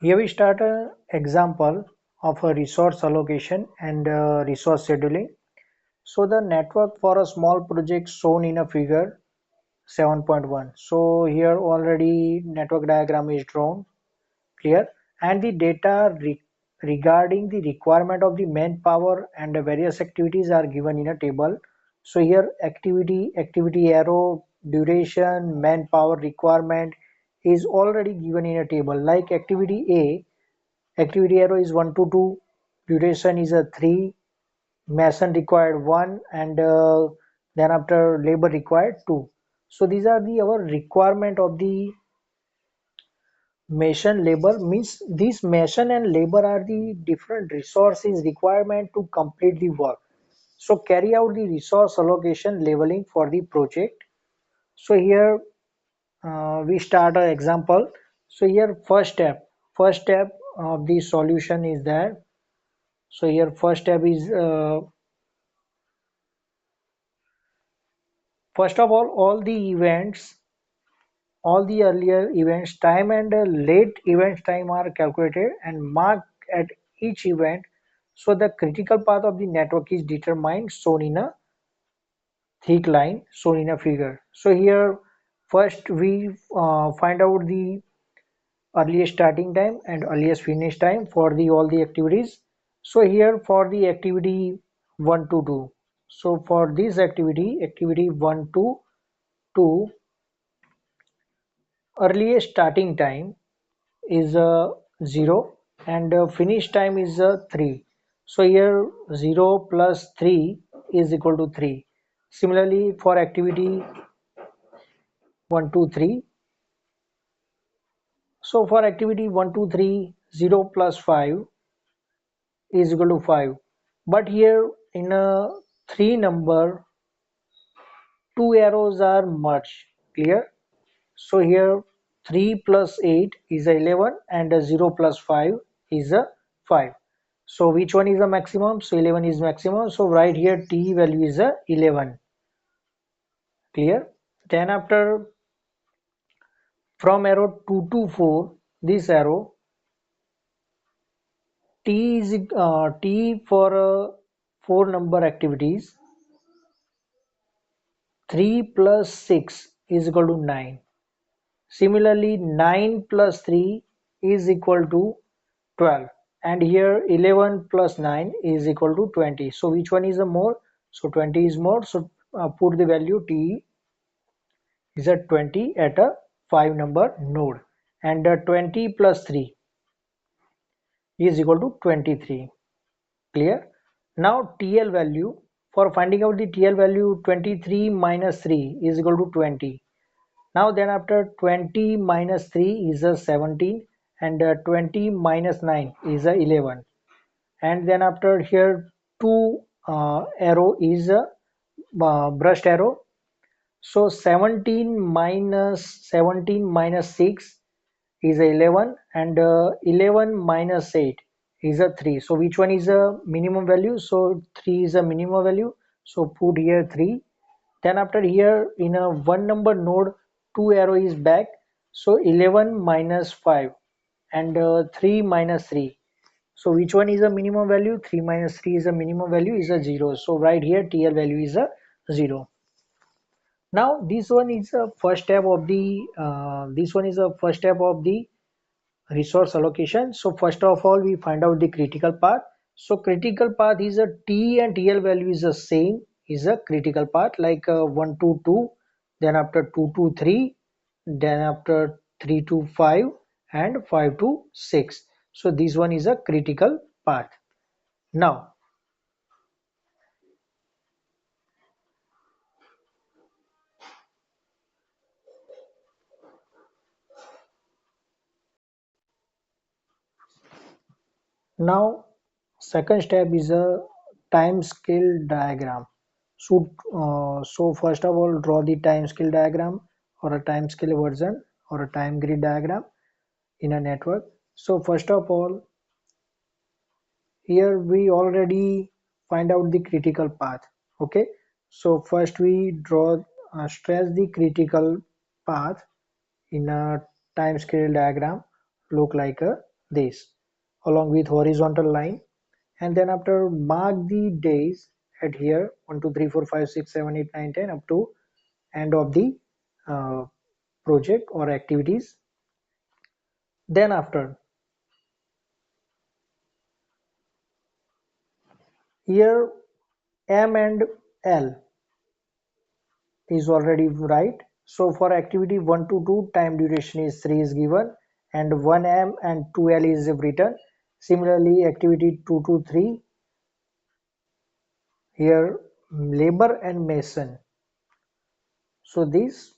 Here we start an example of a resource allocation and resource scheduling. So the network for a small project shown in a figure 7.1. So here already network diagram is drawn, clear, and the data regarding the requirement of the manpower and the various activities are given in a table. So here activity arrow, duration, manpower requirement is already given in a table. Like activity arrow is 1 to 2, duration is a 3, mason required 1, and then after labor required 2. So these are the our requirement of the mason labor. Means these mason and labor are the different resources requirement to complete the work. So carry out the resource allocation labeling for the project. So here we start an example. So here first step of the solution is that. So here first step is first of all the events, all the earlier events time and late events time are calculated and marked at each event. So the critical path of the network is determined, shown in a thick line, shown in a figure. So here first we find out the earliest starting time and earliest finish time for the all the activities. So here for the activity 1 to 2. So for this activity 1 to 2, earliest starting time is 0 and finish time is 3. So here 0 plus 3 is equal to 3. Similarly for activity 1 2 3. So for activity 1 2 3, 0 plus 5 is equal to 5. But here in a 3 number, two arrows are merged, clear. So here 3 plus 8 is a 11 and a 0 plus 5 is a 5. So which one is the maximum? So 11 is maximum. So right here t value is a 11, clear. Then after from arrow 2 to 4, this arrow t for 4 number activities, 3 plus 6 is equal to 9. Similarly 9 plus 3 is equal to 12, and here 11 plus 9 is equal to 20. So which one is the more? So 20 is more. So put the value t is at 20 at a 5 number node, and 20 plus 3 is equal to 23, clear. Now TL value, for finding out the TL value, 23 minus 3 is equal to 20. Now then after 20 minus 3 is a 17, and 20 minus 9 is a 11, and then after here two arrow is a brushed arrow. So 17 minus 6 is a 11, and 11 minus 8 is a 3. So which one is a minimum value? So 3 is a minimum value. So put here 3. Then after here in a one number node, two arrow is back. So 11 minus 5 and 3 minus 3. So which one is a minimum value? 3 minus 3 is a minimum value, is a 0. So right here TL value is a 0. Now this one is a first step of the resource allocation. So first of all we find out the critical path. So critical path is a T and TL value is the same, is a critical path, like 1 to 2, then after 2 to 3, then after 3 to 5, and 5 to 6. So this one is a critical path. Now Now, second step is a time scale diagram. So first of all, draw the time scale diagram or a time scale version or a time grid diagram in a network. So first of all, here we already find out the critical path. Okay. So first we draw, stress the critical path in a time scale diagram. Look like a this along with horizontal line, and then after mark the days at here 1 2 3 4 5 6 7 8 9 10 up to end of the uh, project or activities. Then after here M and L is already right. So for activity 1 to 2 time duration is 3 is given and 1M and 2L is written. Similarly activity 2 to 3 here labor and mason. So this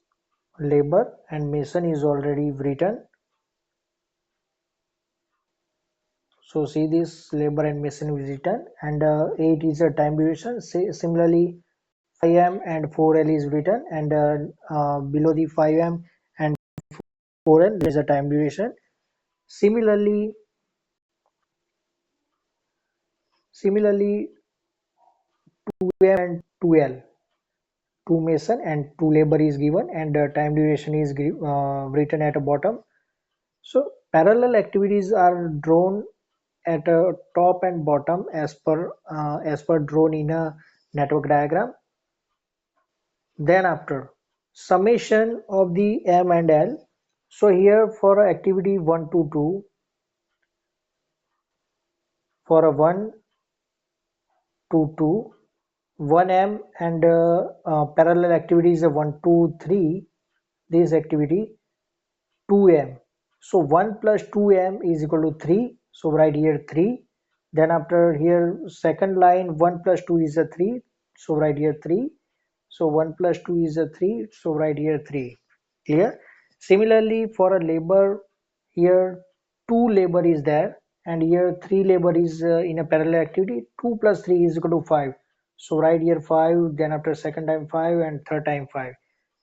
labor and mason is already written. So see this labor and mason is written and 8 is a time duration. Similarly 5M and 4L is written and below the 5M and 4L there is a time duration. Similarly, similarly 2M and 2L, 2 mason and 2 labor is given and time duration is written at the bottom. So parallel activities are drawn at top and bottom as per drawn in a network diagram. Then after summation of the M and L. So here for activity 1 to 2 for a 1 to 2 1M and parallel activities 1 2 3 this activity 2M. So 1 plus 2M is equal to 3. So write here 3. Then after here second line 1 plus 2 is a 3. So write here 3. So 1 plus 2 is a 3. So write here 3. Clear? Similarly for a labor here 2 labor is there and here 3 labor is in a parallel activity. 2 plus 3 is equal to 5. So write here 5, then after second time 5 and third time 5.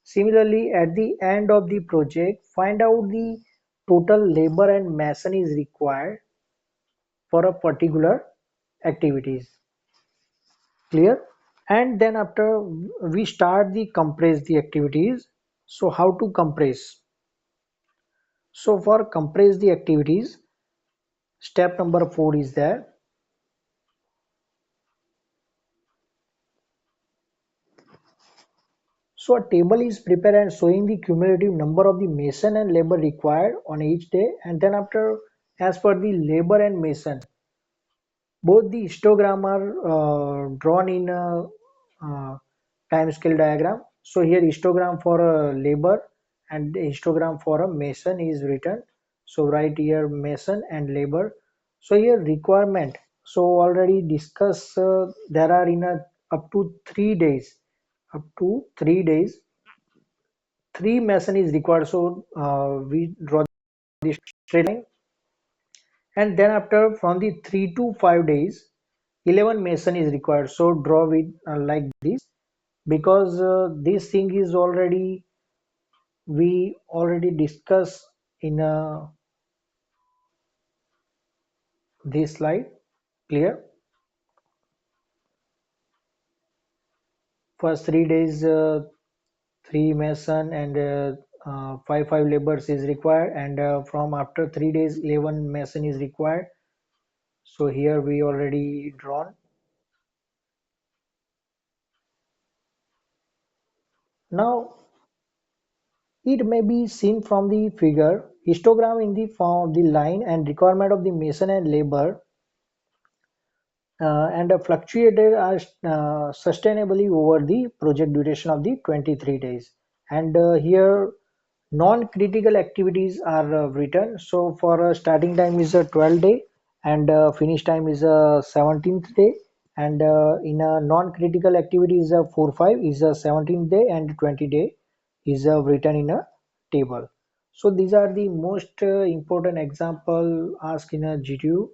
Similarly, at the end of the project, find out the total labor and mason is required for a particular activities. Clear? And then after we start the compress the activities. So how to compress? So for compress the activities, step number 4 is there. So a table is prepared and showing the cumulative number of the mason and labor required on each day, and then after as per the labor and mason both the histogram are drawn in a time scale diagram. So here histogram for a labor and histogram for a mason is written. So write here mason and labor. So here requirement. So already discuss there are in a up to 3 days. Up to 3 days, 3 mason is required. So we draw the straight line, and then after from the 3 to 5 days 11 mason is required. So draw with like this because this thing is already we already discussed in this slide. Clear? First 3 days 3 mason and 5 laborers is required, and from after 3 days 11 mason is required. So here we already drawn. Now it may be seen from the figure histogram in the form of the line and requirement of the mason and labor and fluctuated as sustainably over the project duration of the 23 days. And here non-critical activities are written. So for starting time is a 12 day and finish time is a 17th day, and in a non-critical activity is a 4 5 is a 17th day and 20 day is written in a table. So these are the most important example asked in a GTU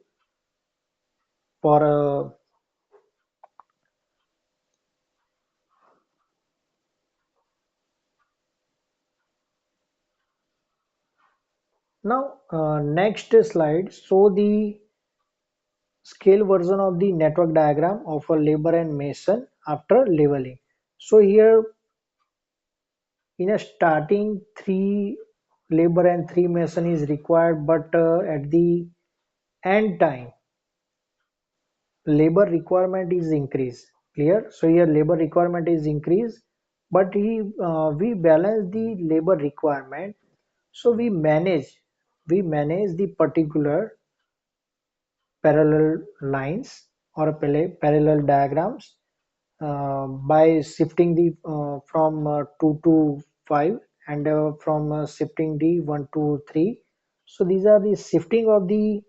for now next slide show the scale version of the network diagram of a labor and mason after leveling. So here in a starting 3 labor and 3 mason is required, but at the end time labor requirement is increased. Clear? So here labor requirement is increased, but we balance the labor requirement. So we manage the particular parallel lines or parallel diagrams by shifting the from 2 to 5, and from shifting the 1 to 3. So these are the shifting of the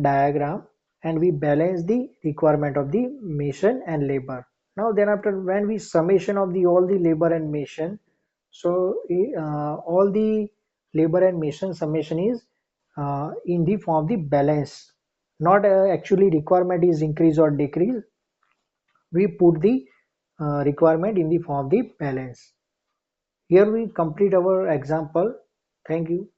diagram, and we balance the requirement of the machine and labor. Now then after, when we summation of the all the labor and machine, so all the labor and machine summation is in the form of the balance, not actually requirement is increase or decrease. We put the requirement in the form of the balance. Here we complete our example. Thank you.